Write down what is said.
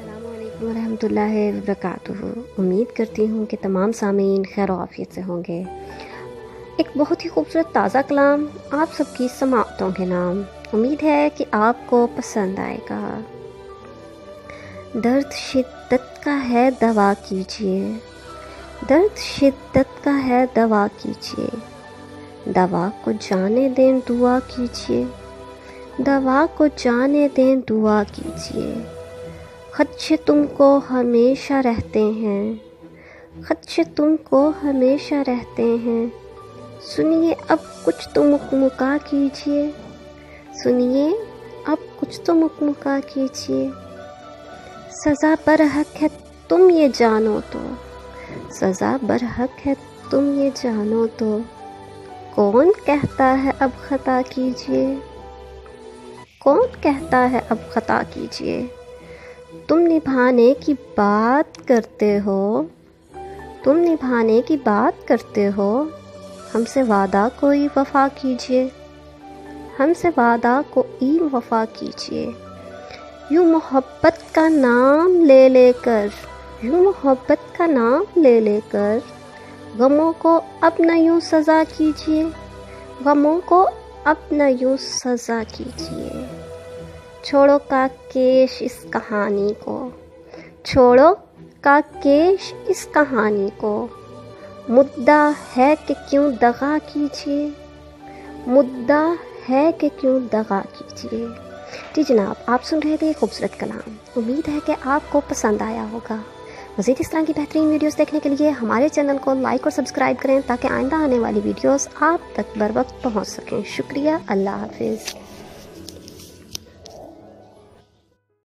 अस्सलाम वालेकुम वरहमतुल्लाहि वबरकातुहू। उम्मीद करती हूँ कि तमाम सामीन खैर आफियत से होंगे। एक बहुत ही खूबसूरत ताज़ा कलाम आप सबकी समाअतों के नाम। उम्मीद है कि आपको पसंद आएगा। दर्द शिद्दत का है दवा कीजिए, दर्द शिद्दत का है दवा कीजिए, दवा को जाने दें दुआ कीजिए, दवा को जाने दें दुआ कीजिए। खदशे तुमको हमेशा रहते हैं, खदशे तुमको हमेशा रहते हैं। सुनिए अब कुछ तो मुकमुका कीजिए, सुनिए अब कुछ तो मुकमुका कीजिए। सज़ा बरहक है तुम ये जानो तो, सज़ा बरहक है तुम ये जानो तो। कौन कहता है अब खता कीजिए, कौन कहता है अब खता कीजिए। तुम निभाने की बात करते हो, तुम निभाने की बात करते हो। हमसे वादा कोई वफ़ा कीजिए, हमसे वादा कोई वफ़ा कीजिए। यूँ मोहब्बत का नाम ले लेकर, यूँ मोहब्बत का नाम ले लेकर गमों को अब न यूँ सज़ा कीजिए, गमों को अब न यूँ सज़ा कीजिए। छोड़ो काकेश इस कहानी को, छोड़ो काकेश इस कहानी को। मुद्दा है कि क्यों दगा कीजिए, मुद्दा है कि क्यों दगा कीजिए। जी जनाब, आप सुन रहे थे खूबसूरत कलाम। उम्मीद है कि आपको पसंद आया होगा। मज़ीद इस तरह की बेहतरीन वीडियोस देखने के लिए हमारे चैनल को लाइक और सब्सक्राइब करें ताकि आइंदा आने वाली वीडियोस आप तक बर वक्त पहुँच सकें। शुक्रिया, अल्लाह हाफिज़।